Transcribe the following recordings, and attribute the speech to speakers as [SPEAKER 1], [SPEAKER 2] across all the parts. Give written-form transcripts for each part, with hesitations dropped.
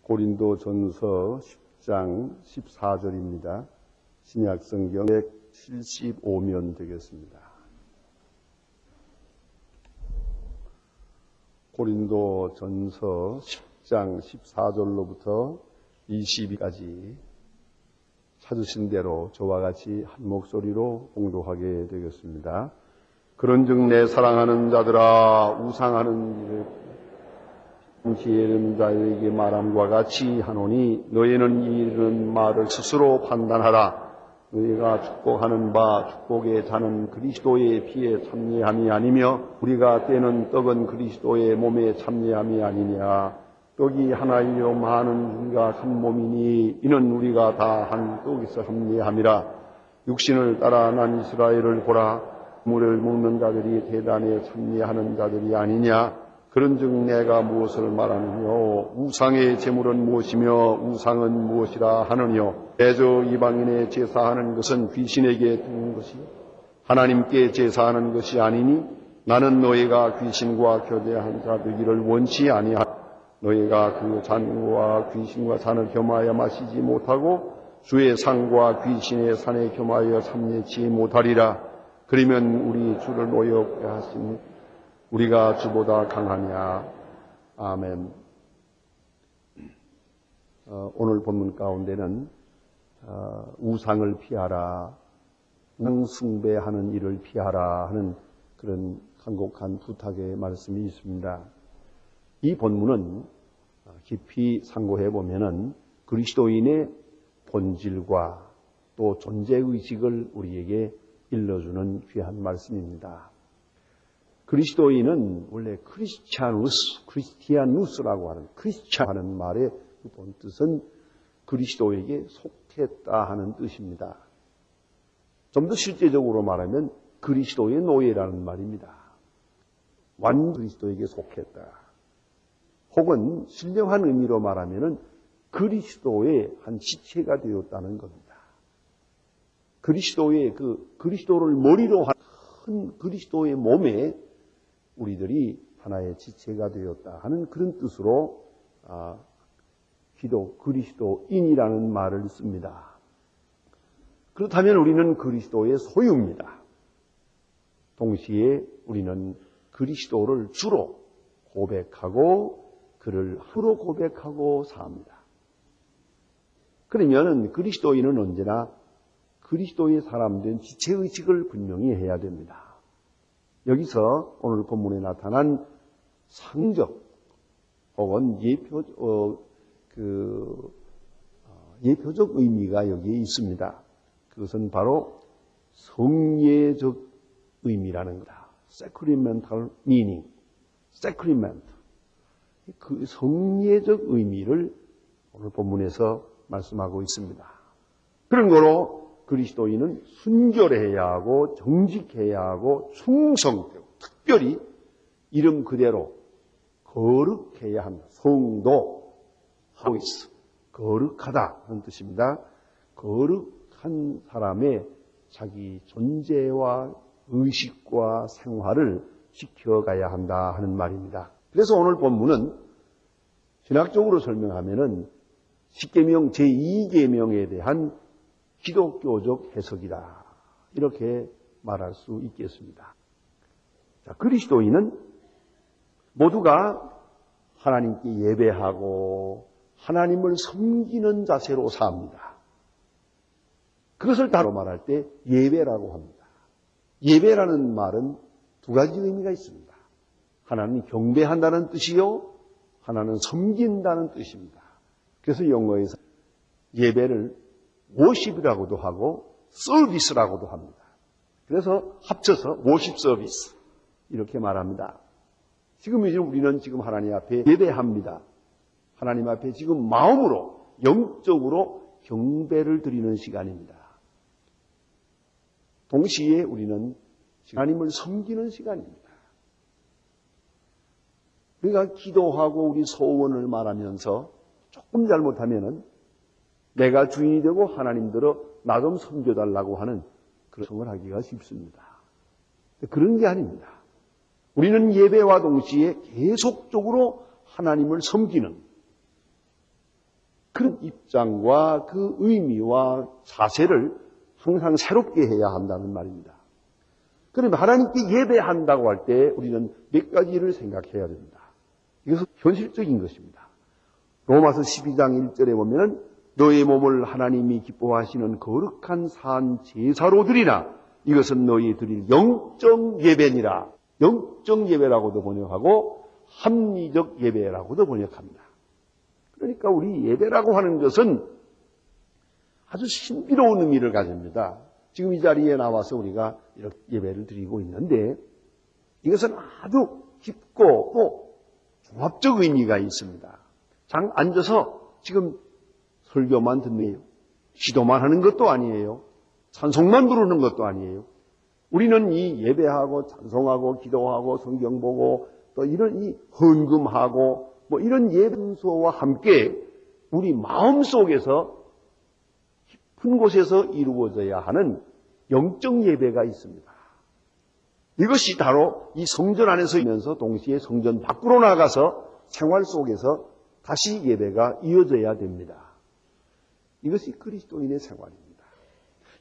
[SPEAKER 1] 고린도전서 10장 14절입니다. 신약성경 175면 되겠습니다. 고린도전서 10장 14절로부터 22까지 찾으신 대로 저와 같이 한 목소리로 봉독하게 되겠습니다. 그런즉 내 사랑하는 자들아, 우상하는 일을 지혜는 자에게 말함과 같이 하노니 너희는 이르는 말을 스스로 판단하라. 너희가 축복하는 바 축복의 잔은 그리스도의 피에 참여함이 아니며 우리가 떼는 떡은 그리스도의 몸에 참여함이 아니냐. 떡이 하나이요 많은 우리가 한 몸이니 이는 우리가 다 한 떡에서 합리함이라. 육신을 따라 난 이스라엘을 보라. 물을 먹는 자들이 대단에 참여하는 자들이 아니냐. 그런즉 내가 무엇을 말하느뇨? 우상의 제물은 무엇이며 우상은 무엇이라 하느뇨? 대저 이방인의 제사하는 것은 귀신에게 드는 것이 하나님께 제사하는 것이 아니니 나는 너희가 귀신과 교제한 자 되기를 원치 아니하노라. 너희가 그 잔과 귀신과 잔을 겸하여 마시지 못하고 주의 상과 귀신의 산에 겸하여 참여치 못하리라. 그러면 우리 주를 노엽게 하시니 우리가 주보다 강하냐. 아멘. 오늘 본문 가운데는 우상을 피하라, 숭배하는 일을 피하라 하는 그런 간곡한 부탁의 말씀이 있습니다. 이 본문은 깊이 상고해 보면은 그리스도인의 본질과 또 존재의식을 우리에게 일러주는 귀한 말씀입니다. 그리스도인은 원래 크리스티아누스라고 하는 크리스찬 하는 말의 본 뜻은 그리스도에게 속했다 하는 뜻입니다. 좀 더 실제적으로 말하면 그리스도의 노예라는 말입니다. 완 그리스도에게 속했다. 혹은 신령한 의미로 말하면 그리스도의 한 지체가 되었다는 겁니다. 그리스도를 머리로 한 큰 그리스도의 몸에 우리들이 하나의 지체가 되었다 하는 그런 뜻으로 그리스도인이라는 말을 씁니다. 그렇다면 우리는 그리스도의 소유입니다. 동시에 우리는 그리스도를 주로 고백하고 그를 하로 고백하고 삽니다. 그러면 그리스도인은 언제나 그리스도의 사람된 지체의식을 분명히 해야 됩니다. 여기서 오늘 본문에 나타난 상적 혹은 예표적 의미가 여기에 있습니다. 그것은 바로 성예적 의미라는 거다. sacramental meaning, sacrament. 그 성예적 의미를 오늘 본문에서 말씀하고 있습니다. 그런 거로 그리스도인은 순결해야 하고 정직해야 하고 충성되고 특별히 이름 그대로 거룩해야 합니다. 성도, 하위스, 거룩하다 하는 뜻입니다. 거룩한 사람의 자기 존재와 의식과 생활을 지켜가야 한다 하는 말입니다. 그래서 오늘 본문은 신학적으로 설명하면은 십계명 제2계명에 대한 기독교적 해석이다. 이렇게 말할 수 있겠습니다. 자, 그리스도인은 모두가 하나님께 예배하고 하나님을 섬기는 자세로 삽니다. 그것을 따로 말할 때 예배라고 합니다. 예배라는 말은 두 가지 의미가 있습니다. 하나님 경배한다는 뜻이요, 하나는 섬긴다는 뜻입니다. 그래서 영어에서 예배를 worship이라고도 하고 서비스라고도 합니다. 그래서 합쳐서 worship 서비스 이렇게 말합니다. 지금 이제 우리는 지금 하나님 앞에 예배합니다. 하나님 앞에 지금 마음으로 영적으로 경배를 드리는 시간입니다. 동시에 우리는 하나님을 섬기는 시간입니다. 우리가 기도하고 우리 소원을 말하면서 조금 잘못하면은 내가 주인이 되고 하나님들어 나 좀 섬겨달라고 하는 그런 성을 하기가 쉽습니다. 그런 게 아닙니다. 우리는 예배와 동시에 계속적으로 하나님을 섬기는 그런 입장과 그 의미와 자세를 항상 새롭게 해야 한다는 말입니다. 그러면 하나님께 예배한다고 할 때 우리는 몇 가지를 생각해야 됩니다. 이것은 현실적인 것입니다. 로마서 12장 1절에 보면 너의 몸을 하나님이 기뻐하시는 거룩한 산 제사로 드리라. 이것은 너희 드릴 영적 예배니라. 영적 예배라고도 번역하고 합리적 예배라고도 번역합니다. 그러니까 우리 예배라고 하는 것은 아주 신비로운 의미를 가집니다. 지금 이 자리에 나와서 우리가 이렇게 예배를 드리고 있는데 이것은 아주 깊고 또 종합적 의미가 있습니다. 앉아서 지금 설교만 듣네요. 기도만 하는 것도 아니에요. 찬송만 부르는 것도 아니에요. 우리는 이 예배하고 찬송하고 기도하고 성경 보고 또 이런 이 헌금하고 뭐 이런 예배소와 함께 우리 마음 속에서 깊은 곳에서 이루어져야 하는 영적 예배가 있습니다. 이것이 바로 이 성전 안에서 있면서 동시에 성전 밖으로 나가서 생활 속에서 다시 예배가 이어져야 됩니다. 이것이 그리스도인의 생활입니다.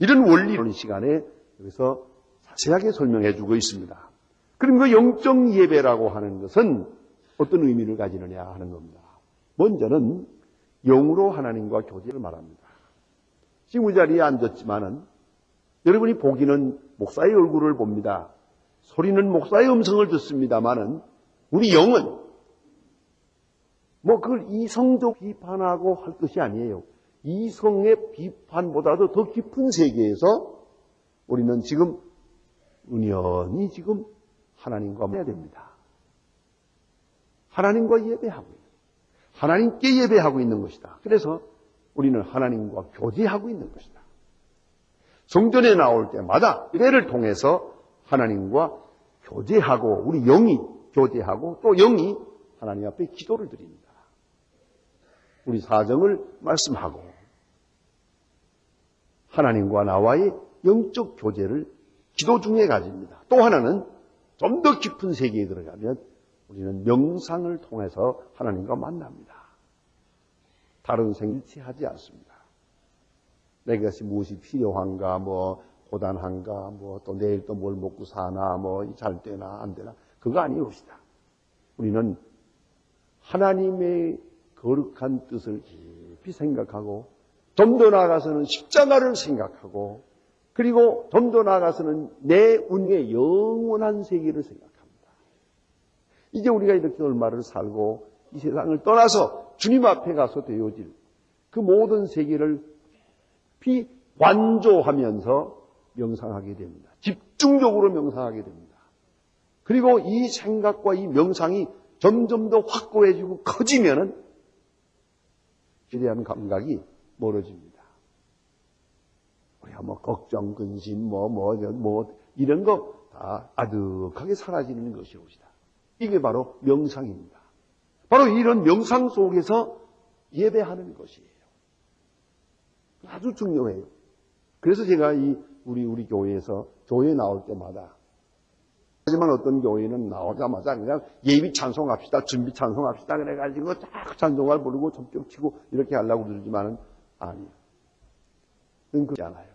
[SPEAKER 1] 이런 원리를 이 시간에 여기서 자세하게 설명해 주고 있습니다. 그럼 그 영적 예배라고 하는 것은 어떤 의미를 가지느냐 하는 겁니다. 먼저는 영으로 하나님과 교제를 말합니다. 지금 이 자리에 앉았지만은 여러분이 보기는 목사의 얼굴을 봅니다. 소리는 목사의 음성을 듣습니다만은 우리 영은 그걸 이성적 비판하고 할 것이 아니에요. 이성의 비판보다도 더 깊은 세계에서 우리는 지금 은연히 지금 하나님과 해야 됩니다. 하나님과 예배하고 있는, 하나님께 예배하고 있는 것이다. 그래서 우리는 하나님과 교제하고 있는 것이다. 성전에 나올 때마다 예배를 통해서 하나님과 교제하고 우리 영이 교제하고 또 영이 하나님 앞에 기도를 드립니다. 우리 사정을 말씀하고 하나님과 나와의 영적 교제를 기도 중에 가집니다. 또 하나는 좀 더 깊은 세계에 들어가면 우리는 명상을 통해서 하나님과 만납니다. 다른 생일치하지 않습니다. 내가 무엇이 필요한가, 고단한가, 또 내일 또 뭘 먹고 사나, 잘 되나 안 되나 그거 아니옵시다. 우리는 하나님의 거룩한 뜻을 깊이 생각하고 좀 더 나아가서는 십자가를 생각하고 그리고 좀 더 나아가서는 내 운명의 영원한 세계를 생각합니다. 이제 우리가 이렇게 얼마를 살고 이 세상을 떠나서 주님 앞에 가서 되어질 그 모든 세계를 완조하면서 명상하게 됩니다. 집중적으로 명상하게 됩니다. 그리고 이 생각과 이 명상이 점점 더 확고해지고 커지면은 그에 대한 감각이 멀어집니다. 우리가 걱정, 근심, 이런 거 다 아득하게 사라지는 것이옵시다. 이게 바로 명상입니다. 바로 이런 명상 속에서 예배하는 것이에요. 아주 중요해요. 그래서 제가 우리 교회에서 교회에 나올 때마다 하지만 어떤 교회는 나오자마자 그냥 예비 찬송합시다, 준비 찬송합시다 그래가지고 딱 찬송을 부르고 점점 치고 이렇게 하려고 그러지만은 아니요. 그렇지 않아요.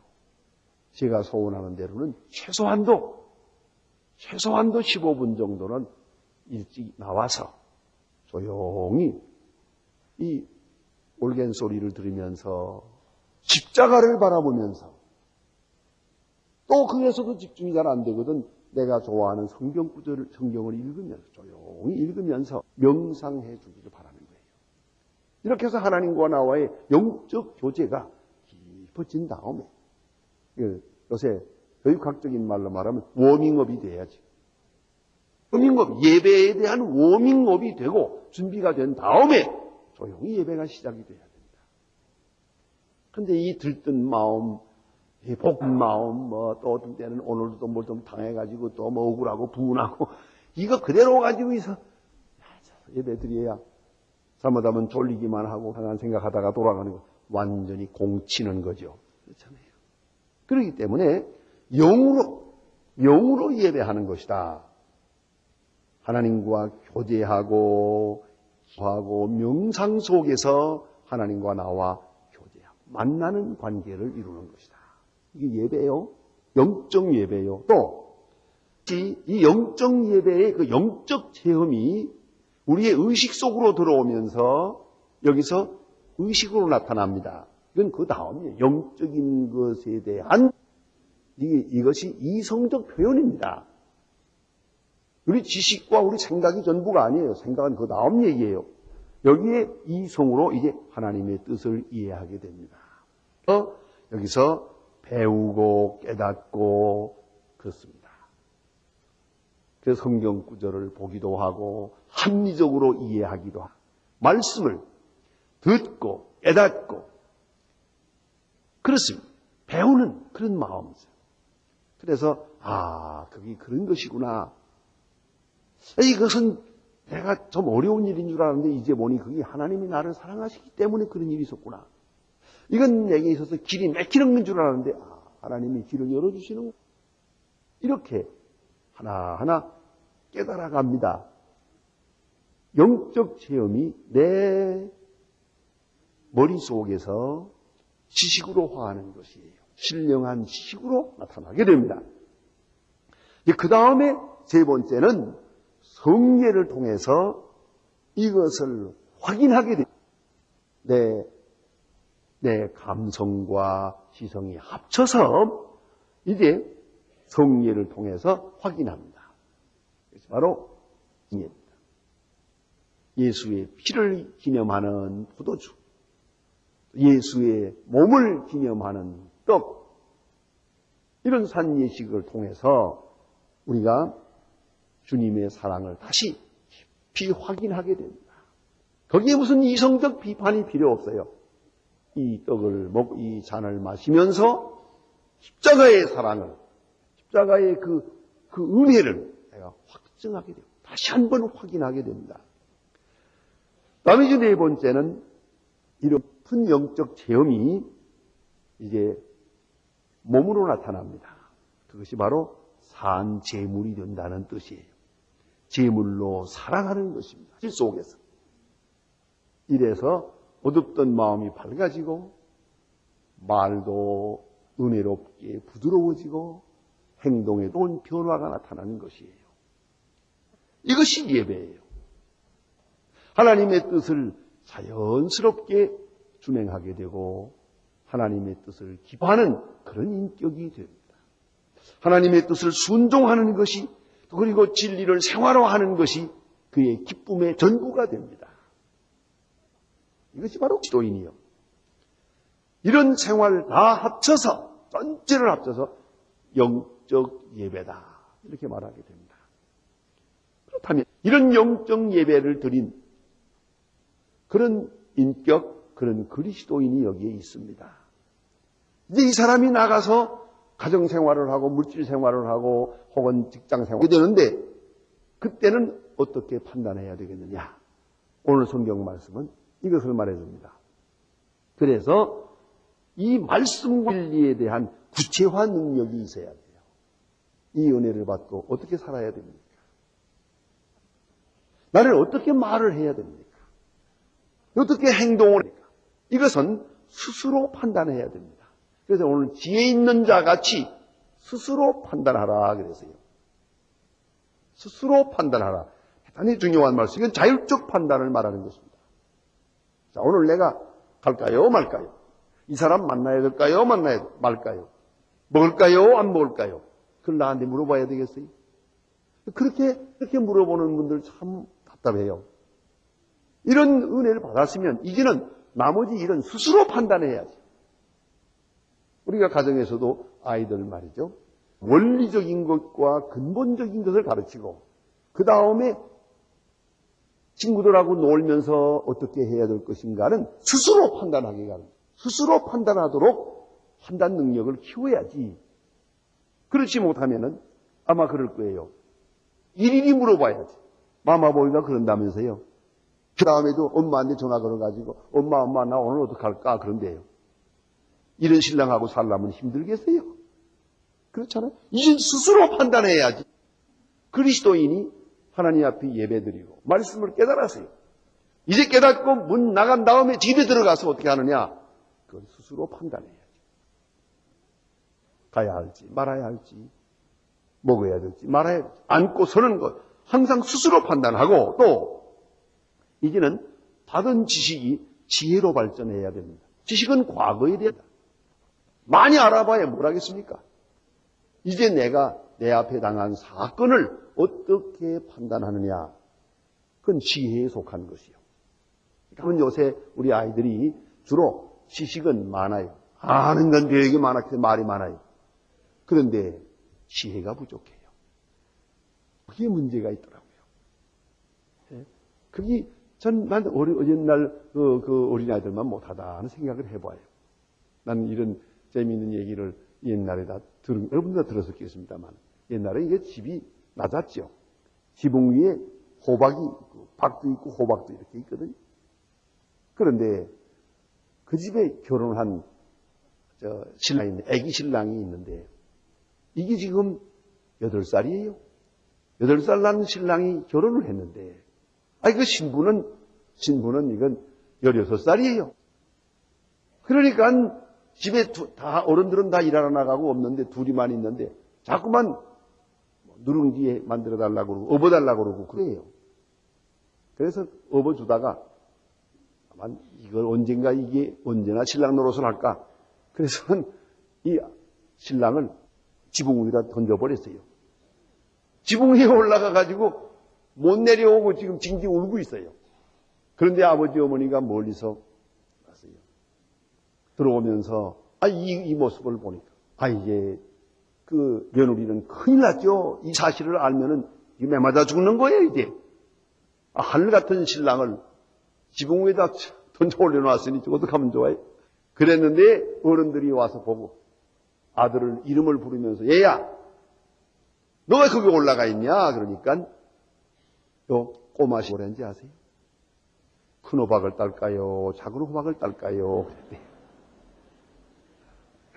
[SPEAKER 1] 제가 소원하는 대로는 최소한도 15분 정도는 일찍 나와서 조용히 이 올겐 소리를 들으면서 십자가를 바라보면서 또 그에서도 집중이 잘 안 되거든. 내가 좋아하는 성경 구절을 성경을 읽으면서 조용히 읽으면서 명상해 주기를 바라는 거예요. 이렇게 해서 하나님과 나와의 영적 교제가 깊어진 다음에 요새 교육학적인 말로 말하면 워밍업이 돼야지. 워밍업, 예배에 대한 워밍업이 되고 준비가 된 다음에 조용히 예배가 시작이 돼야 됩니다. 그런데 이 들뜬 마음, 이 볶은 마음, 또 어떤 때는 오늘도 뭘 좀 당해가지고 또 억울하고 분하고 이거 그대로 가지고 있어 예배 드려야 잘못하면 졸리기만 하고 하나님 생각하다가 돌아가는 거 완전히 공치는 거죠. 그렇잖아요. 그렇기 때문에 영으로 예배하는 것이다. 하나님과 교제하고 명상 속에서 하나님과 나와 교제하고 만나는 관계를 이루는 것이다. 이게 예배요. 영적 예배요. 또 이 영적 예배의 그 영적 체험이 우리의 의식 속으로 들어오면서 여기서 의식으로 나타납니다. 이건 그 다음에 영적인 것에 대한 이것이 이성적 표현입니다. 우리 지식과 우리 생각이 전부가 아니에요. 생각은 그 다음 얘기예요. 여기에 이성으로 이제 하나님의 뜻을 이해하게 됩니다. 여기서 배우고 깨닫고 그렇습니다. 그래서 성경 구절을 보기도 하고 합리적으로 이해하기도 하고 말씀을 듣고 깨닫고 그렇습니다. 배우는 그런 마음이죠. 그래서 그게 그런 것이구나. 이것은 내가 좀 어려운 일인 줄 알았는데 이제 보니 그게 하나님이 나를 사랑하시기 때문에 그런 일이 있었구나. 이건 내게 있어서 길이 막히는 건 줄 알았는데 하나님이 길을 열어주시는 이렇게 하나하나 깨달아갑니다. 영적 체험이 내 머릿속에서 지식으로 화하는 것이에요. 신령한 지식으로 나타나게 됩니다. 그 다음에 세 번째는 성례를 통해서 이것을 확인하게 됩니다. 내 감성과 지성이 합쳐서 이제 성례를 통해서 확인합니다. 그래서 바로 성례입니다. 예수의 피를 기념하는 포도주, 예수의 몸을 기념하는 떡, 이런 산예식을 통해서 우리가 주님의 사랑을 다시 깊이 확인하게 됩니다. 거기에 무슨 이성적 비판이 필요 없어요. 이 떡을 먹고 이 잔을 마시면서 십자가의 사랑을, 십자가의 그 은혜를 내가 확증하게 됩니다. 다시 한번 확인하게 됩니다. 다음에 이제 네 번째는 이런 큰 영적 체험이 이제 몸으로 나타납니다. 그것이 바로 산 제물이 된다는 뜻이에요. 제물로 살아가는 것입니다. 실 속에서. 이래서 어둡던 마음이 밝아지고 말도 은혜롭게 부드러워지고 행동에도 변화가 나타나는 것이에요. 이것이 예배예요. 하나님의 뜻을 자연스럽게 준행하게 되고 하나님의 뜻을 기뻐하는 그런 인격이 됩니다. 하나님의 뜻을 순종하는 것이 그리고 진리를 생활화하는 것이 그의 기쁨의 전부가 됩니다. 이것이 바로 기도인이요. 이런 생활 다 합쳐서 전체를 합쳐서 영적 예배다 이렇게 말하게 됩니다. 그렇다면 이런 영적 예배를 드린 그런 인격, 그런 그리스도인이 여기에 있습니다. 이제 이 사람이 나가서 가정생활을 하고 물질생활을 하고 혹은 직장생활이 되는데 그때는 어떻게 판단해야 되겠느냐. 오늘 성경 말씀은 이것을 말해줍니다. 그래서 이 말씀 진리에 대한 구체화 능력이 있어야 돼요. 이 은혜를 받고 어떻게 살아야 됩니까? 나를 어떻게 말을 해야 됩니까? 어떻게 행동을 해야 됩니까? 이것은 스스로 판단해야 됩니다. 그래서 오늘 지혜 있는 자 같이 스스로 판단하라 그랬어요. 스스로 판단하라. 대단히 중요한 말씀. 이건 자율적 판단을 말하는 것입니다. 자, 오늘 내가 갈까요? 말까요? 이 사람 만나야 될까요? 만나야 말까요? 먹을까요? 안 먹을까요? 그걸 나한테 물어봐야 되겠어요? 그렇게 물어보는 분들 참 답답해요. 이런 은혜를 받았으면 이제는 나머지 일은 스스로 판단해야지. 우리가 가정에서도 아이들 말이죠. 원리적인 것과 근본적인 것을 가르치고 그 다음에 친구들하고 놀면서 어떻게 해야 될 것인가는 스스로 판단하게 가는 스스로 판단하도록 판단 능력을 키워야지. 그렇지 못하면은 아마 그럴 거예요. 일일이 물어봐야지. 마마보이가 그런다면서요. 그 다음에도 엄마한테 전화 걸어가지고 엄마 나 오늘 어떡할까 그런데요. 이런 신랑하고 살려면 힘들겠어요? 그렇잖아요. 이제 스스로 판단해야지. 그리스도인이 하나님 앞에 예배드리고 말씀을 깨달았어요. 이제 깨닫고 문 나간 다음에 집에 들어가서 어떻게 하느냐? 그걸 스스로 판단해야지. 가야 할지 말아야 할지, 먹어야 될지 말아야 될지, 앉고 서는 것 항상 스스로 판단하고, 또 이제는 받은 지식이 지혜로 발전해야 됩니다. 지식은 과거에 대하다. 많이 알아봐야 뭘 하겠습니까? 이제 내가 내 앞에 당한 사건을 어떻게 판단하느냐, 그건 지혜에 속한 것이요. 그러면 요새 우리 아이들이 주로 지식은 많아요. 아는 건 되게 많았기 때문에 말이 많아요. 그런데 지혜가 부족해요. 그게 문제가 있더라고요. 그게 난 옛날 그 어린아이들만 못하다 하는 생각을 해봐요. 난 이런 재미있는 얘기를 옛날에 여러분들 다 들었었겠습니다만, 옛날에 이게 집이 낮았죠. 지붕 위에 호박이 있고, 박도 있고, 호박도 이렇게 있거든요. 그런데 그 집에 결혼한 신랑이, 애기 신랑이 있는데, 이게 지금 8살이에요. 8살 난 신랑이 결혼을 했는데, 그 신부는 이건 16살이에요. 그러니까 집에 다 어른들은 다 일하러 나가고 없는데 둘이만 있는데 자꾸만 누룽지에 만들어 달라고 그러고 업어 달라고 그러고 그래요. 그래서 업어 주다가 이걸 언젠가 이게 언제나 신랑 노릇을 할까? 그래서 이 신랑을 지붕 위에다 던져버렸어요. 지붕 위에 올라가 가지고 못 내려오고 지금 징징 울고 있어요. 그런데 아버지 어머니가 멀리서 왔어요. 들어오면서 이 모습을 보니까 이제 그 며느리는 큰일 났죠. 이 사실을 알면은 매 맞아 죽는 거예요. 이제 하늘 같은 신랑을 지붕 위에다 던져 올려놨으니 어떡하면 좋아요? 그랬는데 어른들이 와서 보고 아들을 이름을 부르면서, 얘야 너 왜 거기 올라가 있냐? 그러니까 요 꼬마시 뭐랬는지 아세요? 큰 호박을 딸까요? 작은 호박을 딸까요? 그랬대요.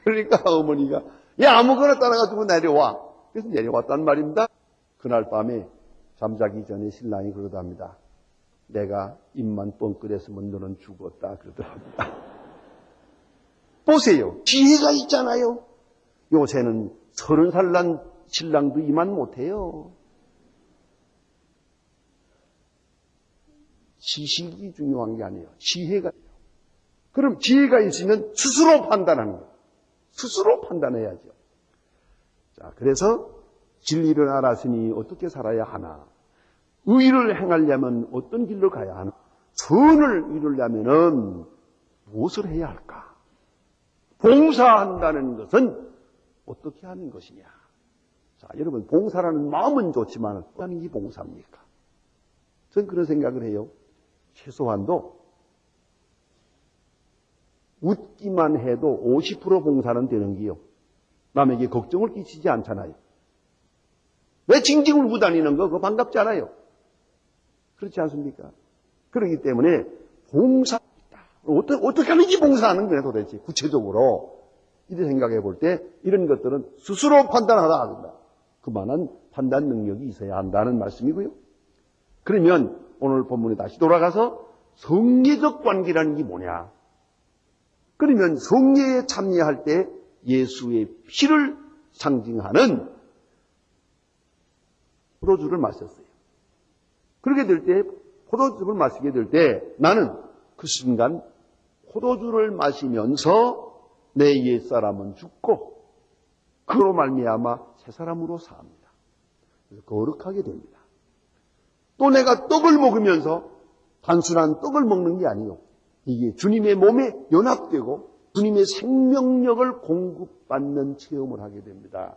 [SPEAKER 1] 그러니까 어머니가 아무거나 따라가지고 내려와. 그래서 내려왔단 말입니다. 그날 밤에 잠자기 전에 신랑이 그러답니다. 내가 입만 뻥끗했으면 너는 죽었다 그러더랍니다. 보세요. 지혜가 있잖아요. 요새는 30살 난 신랑도 이만 못해요. 지식이 중요한 게 아니에요. 지혜가. 그럼 지혜가 있으면 스스로 판단하는 거예요. 스스로 판단해야죠. 자, 그래서 진리를 알았으니 어떻게 살아야 하나? 의를 행하려면 어떤 길로 가야 하나? 선을 이루려면 무엇을 해야 할까? 봉사한다는 것은 어떻게 하는 것이냐? 자, 여러분, 봉사라는 마음은 좋지만 어떤 게 봉사입니까? 저는 그런 생각을 해요. 최소한도 웃기만 해도 50% 봉사는 되는 게요. 남에게 걱정을 끼치지 않잖아요. 왜 징징 울고 다니는 거? 그거 반갑지 않아요. 그렇지 않습니까? 그렇기 때문에 봉사, 어떻게 하는지 봉사하는 거예요, 도대체. 구체적으로. 이렇게 생각해 볼 때 이런 것들은 스스로 판단하다 합니다. 그만한 판단 능력이 있어야 한다는 말씀이고요. 그러면 오늘 본문에 다시 돌아가서 성례적 관계라는 게 뭐냐? 그러면 성례에 참여할 때 예수의 피를 상징하는 포도주를 마셨어요. 그렇게 될 때, 포도주를 마시게 될 때 나는 그 순간 포도주를 마시면서 내 옛사람은 죽고 그로 말미암아 새 사람으로 삽니다. 그래서 거룩하게 됩니다. 또 내가 떡을 먹으면서 단순한 떡을 먹는 게 아니에요. 이게 주님의 몸에 연합되고 주님의 생명력을 공급받는 체험을 하게 됩니다.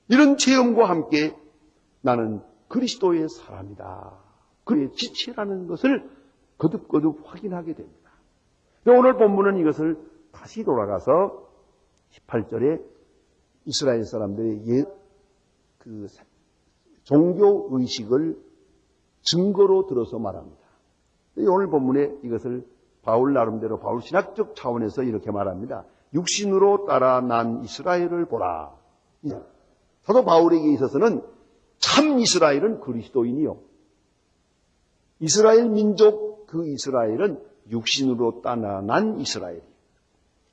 [SPEAKER 1] 이런 체험과 함께 나는 그리스도의 사람이다. 그의 지체라는 것을 거듭거듭 확인하게 됩니다. 오늘 본문은 이것을 다시 돌아가서 18절에 이스라엘 사람들의 그 종교 의식을 증거로 들어서 말합니다. 오늘 본문에 이것을 바울 나름대로 바울 신학적 차원에서 이렇게 말합니다. 육신으로 따라 난 이스라엘을 보라. 사도 바울에게 있어서는 참 이스라엘은 그리스도인이요. 이스라엘 민족, 그 이스라엘은 육신으로 따난 이스라엘이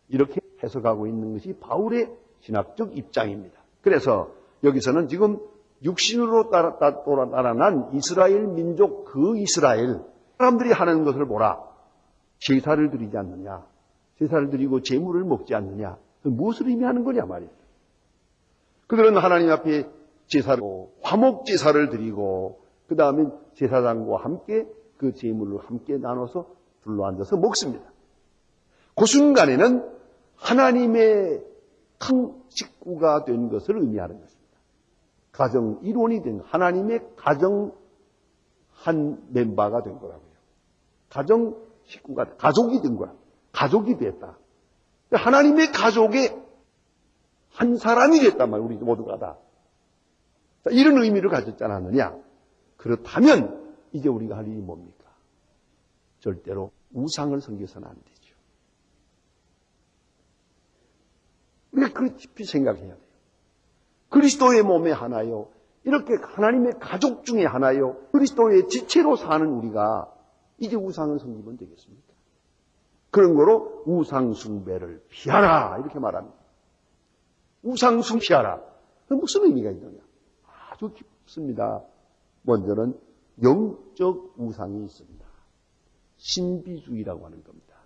[SPEAKER 1] 이렇게 해석하고 있는 것이 바울의 신학적 입장입니다. 그래서 여기서는 지금 육신으로 따라난 이스라엘 민족, 그 이스라엘 사람들이 하는 것을 보라. 제사를 드리지 않느냐, 제사를 드리고 제물을 먹지 않느냐, 무엇을 의미하는 거냐 말이에요. 그들은 하나님 앞에 제사를, 화목 제사를 드리고 그 다음에 제사장과 함께 그 제물을 함께 나눠서 둘러앉아서 먹습니다. 그 순간에는 하나님의 큰 식구가 된 것을 의미하는 것입니다. 가정 일원이 된, 하나님의 가정 한 멤버가 된 거라고요. 가정 식구가, 가족이 된 거야. 가족이 됐다. 하나님의 가족의 한 사람이 됐단 말이야. 우리 모두가 다. 이런 의미를 가졌지 않았느냐. 그렇다면 이제 우리가 할 일이 뭡니까? 절대로 우상을 섬겨서는 안 되죠. 우리가 그렇게 깊이 생각해야 돼요. 그리스도의 몸의 하나요. 이렇게 하나님의 가족 중에 하나요. 그리스도의 지체로 사는 우리가 이제 우상을 섬기면 되겠습니까? 그런 거로 우상 숭배를 피하라 이렇게 말합니다. 우상 숭배 피하라. 무슨 의미가 있느냐? 아주 깊습니다. 먼저는 영적 우상이 있습니다. 신비주의라고 하는 겁니다.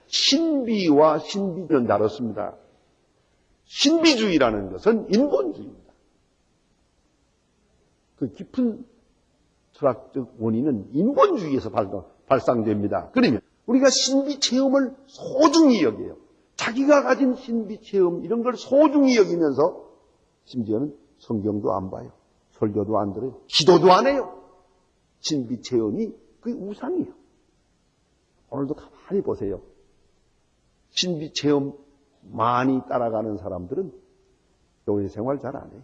[SPEAKER 1] 신비와 신비는 다릅니다. 신비주의라는 것은 인본주의입니다. 그 깊은 철학적 원인은 인본주의에서 발상됩니다. 그러면 우리가 신비 체험을 소중히 여겨요. 자기가 가진 신비 체험 이런 걸 소중히 여기면서 심지어는 성경도 안 봐요. 설교도 안 들어요. 기도도 안 해요. 신비 체험이 그게 우상이에요. 오늘도 가만히 보세요. 신비 체험 많이 따라가는 사람들은 교회 생활 잘 안 해요.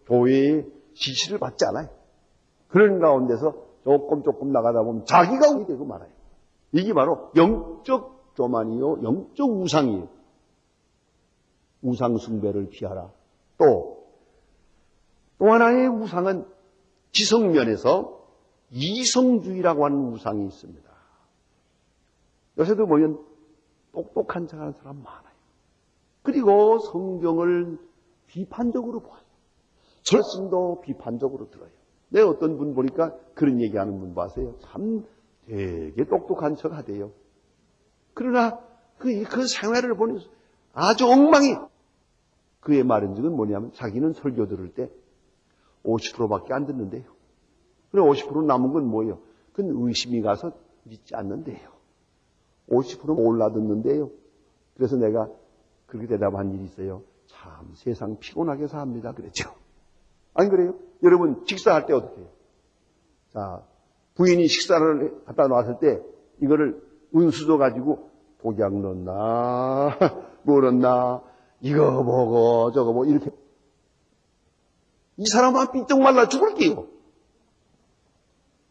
[SPEAKER 1] 교회의 지시를 받지 않아요. 그런 가운데서 조금 나가다 보면 자기가 우이 되고 말아요. 이게 바로 영적 교만이요, 영적 우상이에요. 우상 숭배를 피하라. 또 하나의 우상은 지성면에서 이성주의라고 하는 우상이 있습니다. 요새도 보면 똑똑한 척하는 사람 많아요. 그리고 성경을 비판적으로 봐요. 말씀도 비판적으로 들어요. 내가 어떤 분 보니까 그런 얘기하는 분 봐세요. 참 되게 똑똑한 척 하대요. 그러나 그 생활을 보니 아주 엉망이. 그의 말인 즉은 뭐냐면 자기는 설교 들을 때 50%밖에 안 듣는데요. 그래 50% 남은 건 뭐예요? 그건 의심이 가서 믿지 않는데요. 50% 몰라 듣는데요. 그래서 내가 그렇게 대답한 일이 있어요. 참 세상 피곤하게 삽니다. 그랬죠. 안 그래요? 여러분 식사할 때 어떻게 해요? 자, 부인이 식사를 갖다 놨을 때 이거를 은수저 가지고 독약 넣었나 뭘 넣었나 이거 보고 저거 보고 이렇게 이 사람은 삐쩍 말라 죽을게요.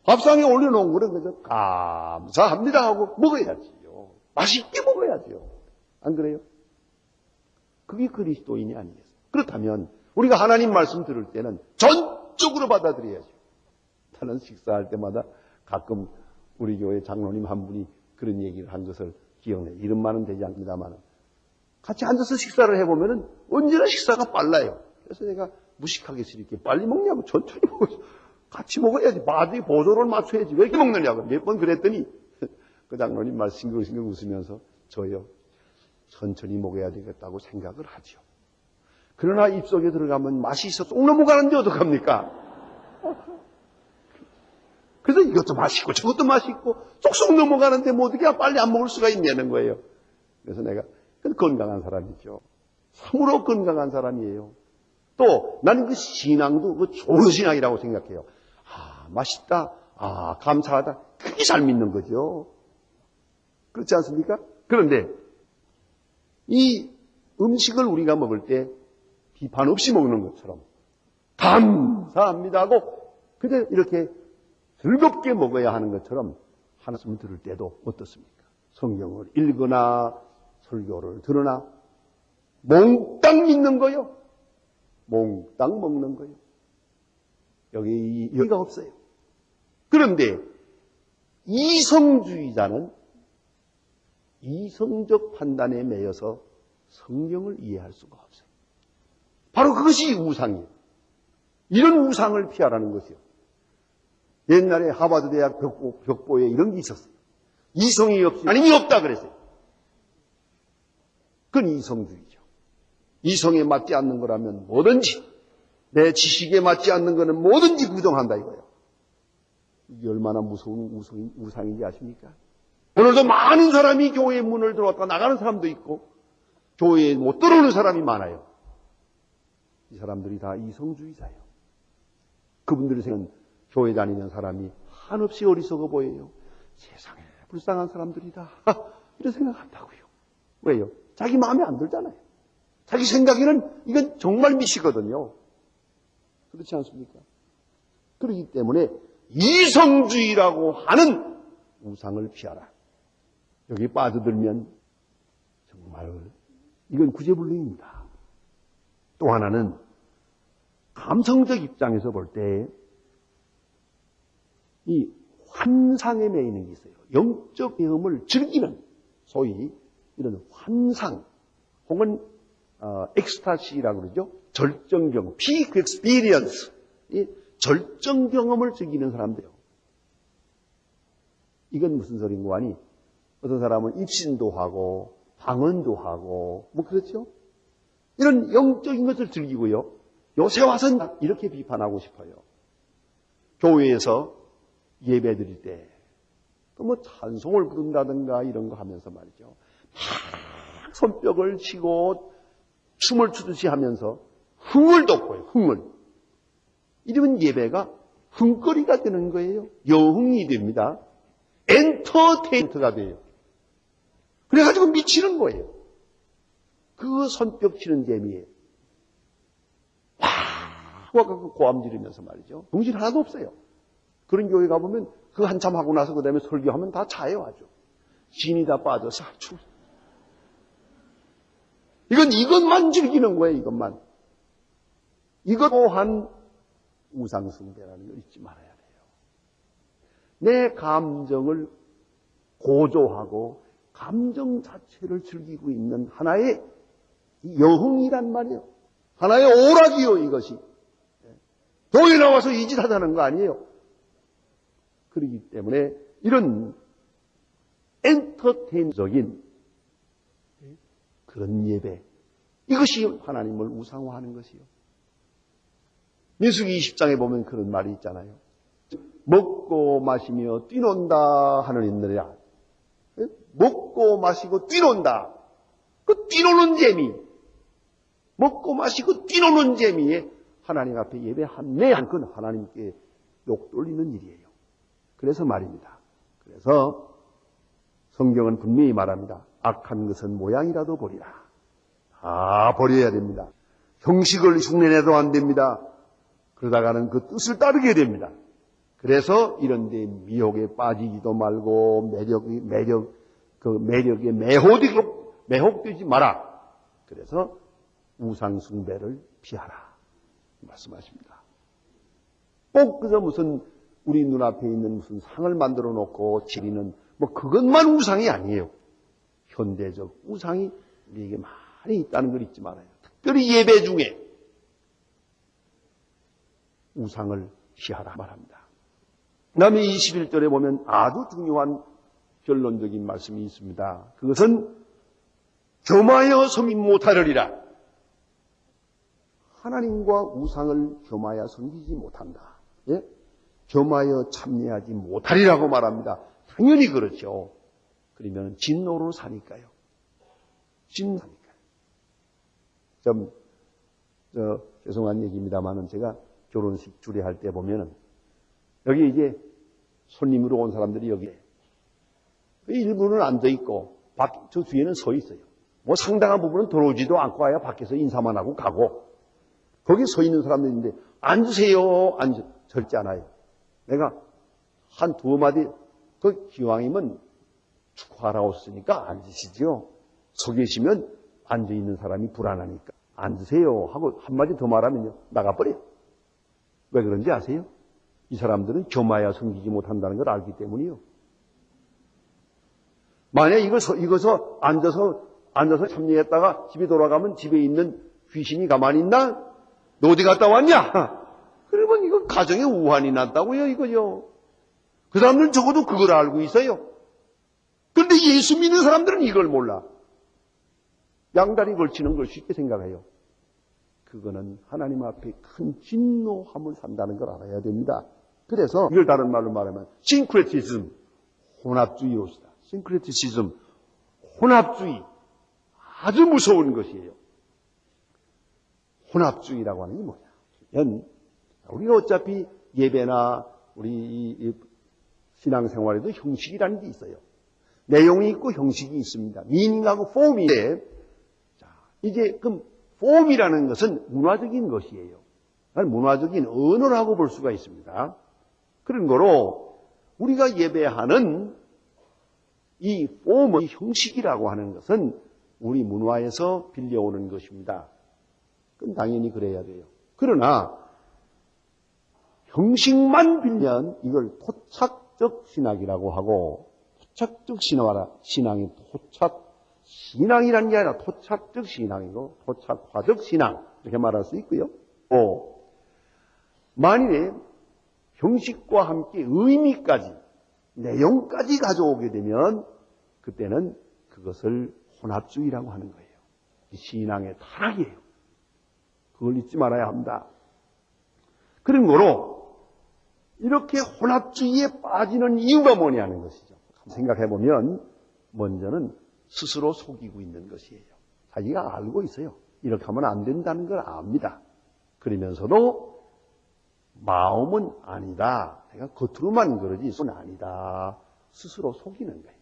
[SPEAKER 1] 밥상에 올려놓은 거는 그래서 감사합니다 하고 먹어야지요. 맛있게 먹어야죠. 안 그래요? 그게 그리스도인이 아니겠어요. 그렇다면 우리가 하나님 말씀 들을 때는 전적으로 받아들여야죠. 나는 식사할 때마다 가끔 우리 교회 장로님 한 분이 그런 얘기를 한 것을 기억해요. 이름만은 되지 않습니다만 같이 앉아서 식사를 해보면 언제나 식사가 빨라요. 그래서 내가 무식하게 이렇게 빨리 먹냐고 천천히 먹어야지. 같이 먹어야지. 마디 보조를 맞춰야지. 왜 이렇게 먹느냐고 몇 번 그랬더니 그 장로님 말 싱글싱글 웃으면서 저요 천천히 먹어야 되겠다고 생각을 하죠. 그러나 입속에 들어가면 맛이 있어 쏙 넘어가는데 어떡합니까? 그래서 이것도 맛있고 저것도 맛있고 쏙쏙 넘어가는데 뭐 어떻게 빨리 안 먹을 수가 있냐는 거예요. 그래서 내가 건강한 사람이죠. 참으로 건강한 사람이에요. 또 나는 그 신앙도 그 좋은 신앙이라고 생각해요. 맛있다. 감사하다. 그게 잘 믿는 거죠. 그렇지 않습니까? 그런데 이 음식을 우리가 먹을 때 비판 없이 먹는 것처럼 감사합니다 하고 그냥 이렇게 즐겁게 먹어야 하는 것처럼 말씀을 들을 때도 어떻습니까? 성경을 읽거나 설교를 들으나 몽땅 믿는 거요. 몽땅 먹는 거요. 여기가 없어요. 그런데 이성주의자는 이성적 판단에 매여서 성경을 이해할 수가 없어요. 바로 그것이 우상이에요. 이런 우상을 피하라는 것이요. 옛날에 하버드 대학 벽보에 이런 게 있었어요. 이성이 없이 하나님이 없다 그랬어요. 그건 이성주의죠. 이성에 맞지 않는 거라면 뭐든지, 내 지식에 맞지 않는 거는 뭐든지 부정한다 이거예요. 이게 얼마나 무서운 우상인지 아십니까? 오늘도 많은 사람이 교회 문을 들어왔다 나가는 사람도 있고 교회에 못 들어오는 사람이 많아요. 이 사람들이 다 이성주의자예요. 그분들이 생각하는 교회 다니는 사람이 한없이 어리석어 보여요. 세상에 불쌍한 사람들이다. 이런 생각한다고요. 왜요? 자기 마음에 안 들잖아요. 자기 생각에는 이건 정말 미시거든요. 그렇지 않습니까? 그렇기 때문에 이성주의라고 하는 우상을 피하라. 여기 빠져들면 정말 이건 구제불능입니다. 또 하나는 감성적 입장에서 볼 때 이 환상에 매이는 게 있어요. 영적 경험을 즐기는 소위 이런 환상 혹은 엑스타시라고 그러죠. 절정 경험, peak experience, 이 절정 경험을 즐기는 사람들이에요. 이건 무슨 소린가 하니 어떤 사람은 입신도 하고 방언도 하고 뭐 그렇죠? 이런 영적인 것을 즐기고요. 요새 와서는 이렇게 비판하고 싶어요. 교회에서 예배 드릴 때 또 뭐 찬송을 부른다든가 이런 거 하면서 말이죠. 막 손뼉을 치고 춤을 추듯이 하면서 흥을 돋고요. 흥을. 이러면 예배가 흥거리가 되는 거예요. 여흥이 됩니다. 엔터테인먼트가 돼요. 그래가지고 미치는 거예요. 그 손뼉 치는 재미에 와 고함 지르면서 말이죠. 정신 하나도 없어요. 그런 교회 가보면 그 한참 하고 나서 그 다음에 설교하면 다 자요 아주. 진이 다 빠져서 아주. 이것만 즐기는 거예요. 이것만. 이것 또한 우상숭배라는 걸 잊지 말아야 돼요. 내 감정을 고조하고 감정 자체를 즐기고 있는 하나의 여흥이란 말이에요. 하나의 오락이요 이것이. 교회 나와서 이 짓 하자는 거 아니에요. 그렇기 때문에 이런 엔터테인적인 그런 예배, 이것이 하나님을 우상화하는 것이요. 민수기 20장에 보면 그런 말이 있잖아요. 먹고 마시며 뛰논다 하는 인들이야. 먹고 마시고 뛰논다. 그 뛰노는 재미, 먹고 마시고 뛰노는 재미에 하나님 앞에 예배한 건 하나님께 욕 돌리는 일이에요. 그래서 말입니다. 그래서 성경은 분명히 말합니다. 악한 것은 모양이라도 버리라. 다 버려야 됩니다. 형식을 흉내내도 안 됩니다. 그러다가는 그 뜻을 따르게 됩니다. 그래서 이런데 미혹에 빠지지도 말고 매력에 매혹되지 마라. 그래서 우상숭배를 피하라 말씀하십니다. 꼭 그저 무슨 우리 눈앞에 있는 무슨 상을 만들어 놓고 지리는 뭐 그것만 우상이 아니에요. 현대적 우상이 우리에게 많이 있다는 걸 잊지 말아요. 특별히 예배 중에 우상을 피하라 말합니다. 그 다음에 21절에 보면 아주 중요한 결론적인 말씀이 있습니다. 그것은 겸하여 섬기 못하리라. 하나님과 우상을 겸하여 섬기지 못한다. 예? 겸하여 참여하지 못하리라고 말합니다. 당연히 그렇죠. 그러면 진노로 사니까요. 진노니까요. 죄송한 얘기입니다만은 제가 결혼식 주례할 때 보면은 여기 이제 손님으로 온 사람들이 여기에 일부는 앉아 있고 저 뒤에는 서 있어요. 뭐 상당한 부분은 들어오지도 않고 아예 밖에서 인사만 하고 가고 거기 서 있는 사람들인데 앉으세요. 절대 않아요. 내가 한 두 마디 그 기왕이면 축하하러 오셨으니까 앉으시죠. 서 계시면 앉아있는 사람이 불안하니까 앉으세요 하고 한마디 더 말하면요 나가버려요. 왜 그런지 아세요? 이 사람들은 겸하여 섬기지 못한다는 걸 알기 때문이요. 만약 이거서 앉아서 참여했다가 집에 돌아가면 집에 있는 귀신이 가만히 있나? 너 어디 갔다 왔냐? 그러면 이건 가정에 우환이 났다고요, 이거요. 그 사람들은 적어도 그걸 알고 있어요. 그런데 예수 믿는 사람들은 이걸 몰라. 양다리 걸치는 걸 쉽게 생각해요. 그거는 하나님 앞에 큰 진노함을 산다는 걸 알아야 됩니다. 그래서 이걸 다른 말로 말하면 싱크레티즘, 혼합주의로시다. 싱크레티시즘, 혼합주의. 아주 무서운 것이에요. 혼합주의라고 하는 게 뭐냐? 우리가 어차피 예배나 우리 신앙생활에도 형식이라는 게 있어요. 내용이 있고 형식이 있습니다. 미닝하고 폼인데, 이제 그럼 폼이라는 것은 문화적인 것이에요. 문화적인 언어라고 볼 수가 있습니다. 그런 거로 우리가 예배하는 이 폼의 형식이라고 하는 것은 우리 문화에서 빌려오는 것입니다. 그럼 당연히 그래야 돼요. 그러나 형식만 빌면 이걸 토착적 신학이라고 하고, 토착적 신앙이 신앙이라는 게 아니라 토착적 신앙이고 토착화적 신앙 이렇게 말할 수 있고요. 만일에 형식과 함께 의미까지 내용까지 가져오게 되면 그때는 그것을 혼합주의라고 하는 거예요. 신앙의 타락이에요. 그걸 잊지 말아야 합니다. 그런 거로 이렇게 혼합주의에 빠지는 이유가 뭐냐는 것이죠. 생각해보면 먼저는 스스로 속이고 있는 것이에요. 자기가 알고 있어요. 이렇게 하면 안 된다는 걸 압니다. 그러면서도 마음은 아니다. 내가 겉으로만 그러지 손은 아니다. 스스로 속이는 거예요.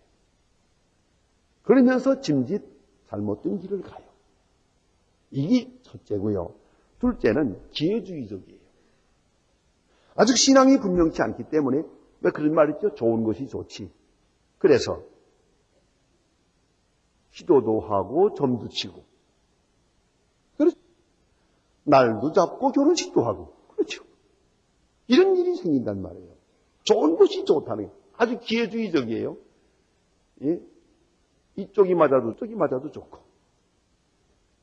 [SPEAKER 1] 그러면서 짐짓 잘못된 길을 가요. 이게 첫째고요. 둘째는 기회주의적이에요. 아직 신앙이 분명치 않기 때문에 왜 그런 말 있죠? 좋은 것이 좋지. 그래서 기도도 하고 점도 치고, 그렇죠? 날도 잡고 결혼식도 하고, 그렇죠? 이런 일이 생긴단 말이에요. 좋은 것이 좋다는 게 아주 기회주의적이에요. 예? 이쪽이 맞아도 저기 맞아도 좋고,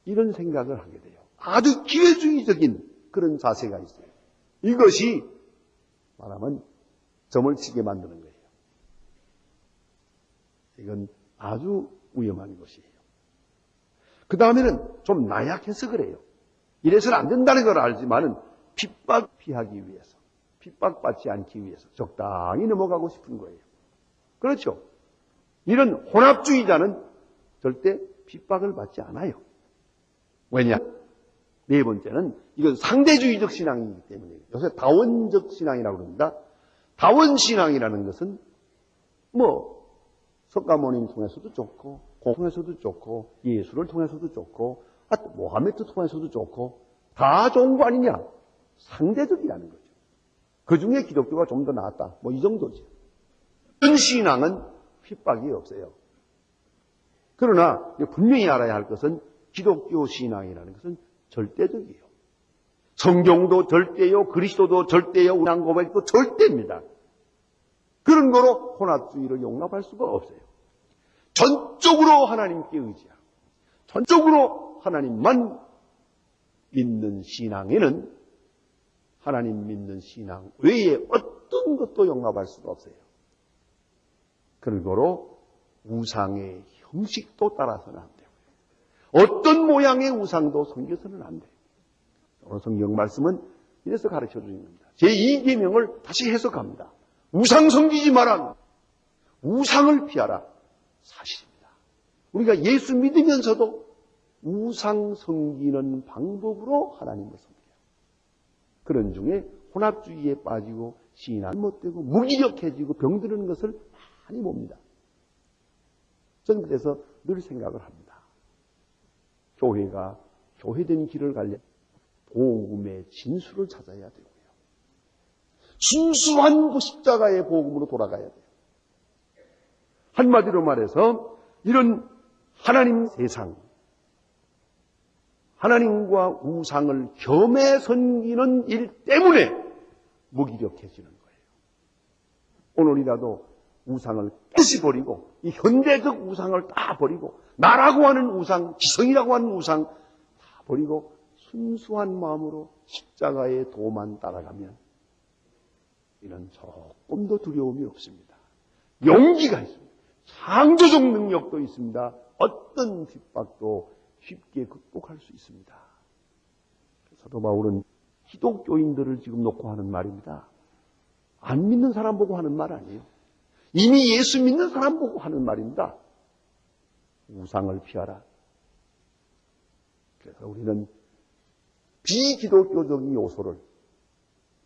[SPEAKER 1] 이런 생각을 하게 돼요. 아주 기회주의적인 그런 자세가 있어요. 이것이 말하면 점을 치게 만드는 거예요. 이건 아주 위험한 것이에요. 그 다음에는 좀 나약해서 그래요. 이래서는 안 된다는 걸 알지만은 핍박 피하기 위해서, 핍박받지 않기 위해서 적당히 넘어가고 싶은 거예요. 그렇죠? 이런 혼합주의자는 절대 핍박을 받지 않아요. 왜냐? 네 번째는 이건 상대주의적 신앙이기 때문이에요. 요새 다원적 신앙이라고 그럽니다. 다원신앙이라는 것은 석가모니 통해서도 좋고, 공 통해서도 좋고, 예수를 통해서도 좋고, 모하메드 통해서도 좋고, 다 좋은 거 아니냐? 상대적이라는 거죠. 그 중에 기독교가 좀 더 낫다. 이 정도죠. 이런 신앙은 핍박이 없어요. 그러나 분명히 알아야 할 것은 기독교 신앙이라는 것은 절대적이에요. 성경도 절대요, 그리스도도 절대요, 우상 고백도 절대입니다. 그런 거로 혼합주의를 용납할 수가 없어요. 전적으로 하나님께 의지하고 전적으로 하나님만 믿는 신앙에는 하나님 믿는 신앙 외에 어떤 것도 용납할 수가 없어요. 그런 거로 우상의 형식도 따라서는 안 되고요. 어떤 모양의 우상도 섬겨서는 안 돼요. 오늘 성경 말씀은 이래서 가르쳐 주는 겁니다. 제2계명을 다시 해석합니다. 우상 섬기지 마라. 우상을 피하라. 사실입니다. 우리가 예수 믿으면서도 우상 섬기는 방법으로 하나님을 섬겨요. 그런 중에 혼합주의에 빠지고 신앙 못되고 무기력해지고 병드는 것을 많이 봅니다. 저는 그래서 늘 생각을 합니다. 교회가 교회된 길을 가려 복음의 진수를 찾아야 되고요. 순수한 그 십자가의 복음으로 돌아가야 돼요. 한마디로 말해서 이런 하나님 세상, 하나님과 우상을 겸해 섬기는 일 때문에 무기력해지는 거예요. 오늘이라도 우상을 깨시 버리고 이 현대적 우상을 다 버리고 나라고 하는 우상, 지성이라고 하는 우상 다 버리고 순수한 마음으로 십자가의 도만 따라가면 이는 조금도 두려움이 없습니다. 용기가 있습니다. 창조적 능력도 있습니다. 어떤 핍박도 쉽게 극복할 수 있습니다. 사도 바울은 기독교인들을 지금 놓고 하는 말입니다. 안 믿는 사람 보고 하는 말 아니에요. 이미 예수 믿는 사람 보고 하는 말입니다. 우상을 피하라. 그래서 우리는 비기독교적인 요소를,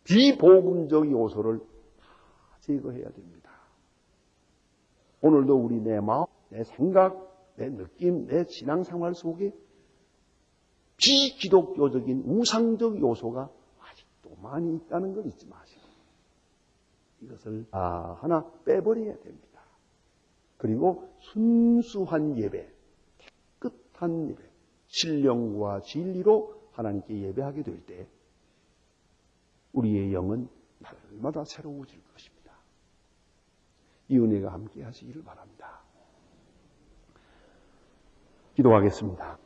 [SPEAKER 1] 비복음적 요소를 다 제거해야 됩니다. 오늘도 우리 내 마음, 내 생각, 내 느낌, 내 신앙생활 속에 비기독교적인 우상적 요소가 아직도 많이 있다는 걸 잊지 마시고 이것을 하나 빼버려야 됩니다. 그리고 순수한 예배, 깨끗한 예배, 신령과 진리로 하나님께 예배하게 될 때 우리의 영은 날마다 새로워질 것입니다. 이 은혜가 함께 하시기를 바랍니다. 기도하겠습니다.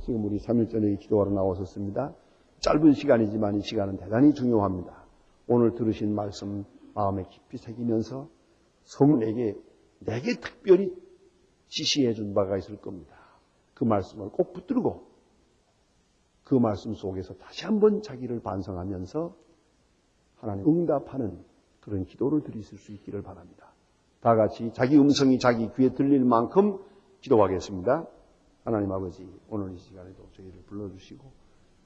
[SPEAKER 1] 지금 우리 3일 전에 기도하러 나오셨습니다. 짧은 시간이지만 이 시간은 대단히 중요합니다. 오늘 들으신 말씀 마음에 깊이 새기면서 성령에게 내게 특별히 지시해 준 바가 있을 겁니다. 그 말씀을 꼭 붙들고 그 말씀 속에서 다시 한번 자기를 반성하면서 하나님 응답하는 그런 기도를 드리실 수 있기를 바랍니다. 다 같이 자기 음성이 자기 귀에 들릴 만큼 기도하겠습니다. 하나님 아버지, 오늘 이 시간에도 저희를 불러주시고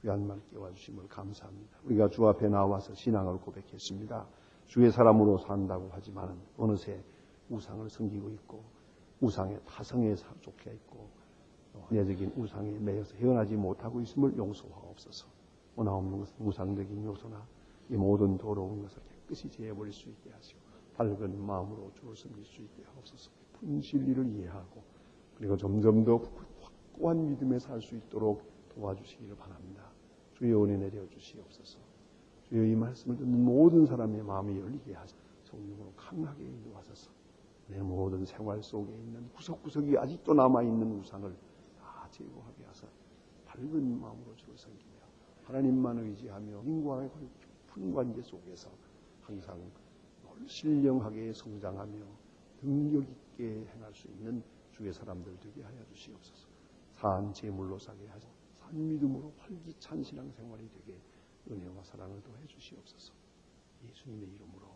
[SPEAKER 1] 귀한 말 깨워주심을 감사합니다. 우리가 주 앞에 나와서 신앙을 고백했습니다. 주의 사람으로 산다고 하지만 어느새 우상을 섬기고 있고 우상의 타성에 속해 있고 내적인 우상에 매여서 헤어나지 못하고 있음을 용서하옵소서. 원하옵는 것은 우상적인 요소나 이 모든 더러운 것을 깨끗이 제해버릴 수 있게 하시고 밝은 마음으로 주를 섬길 수 있게 하옵소서. 푼 진리를 이해하고 그리고 점점 더 확고한 믿음에 살 수 있도록 도와주시기를 바랍니다. 주의 은혜 내려 주시옵소서. 주의 이 말씀을 듣는 모든 사람의 마음이 열리게 하셔서 성령으로 강하게 인도하셔서 내 모든 생활 속에 있는 구석구석이 아직도 남아있는 우상을 다 제거하게 하셔서 밝은 마음으로 주를 섬기며 하나님만 의지하며 인과의 깊은 관계 속에서 항상 신령하게 성장하며 능력 있게 행할 수 있는 주의 사람들 되게 하여 주시옵소서. 산 제물로 사게 하셔서 산 믿음으로 활기찬 신앙생활이 되게 은혜와 사랑을 더해 주시옵소서. 예수님의 이름으로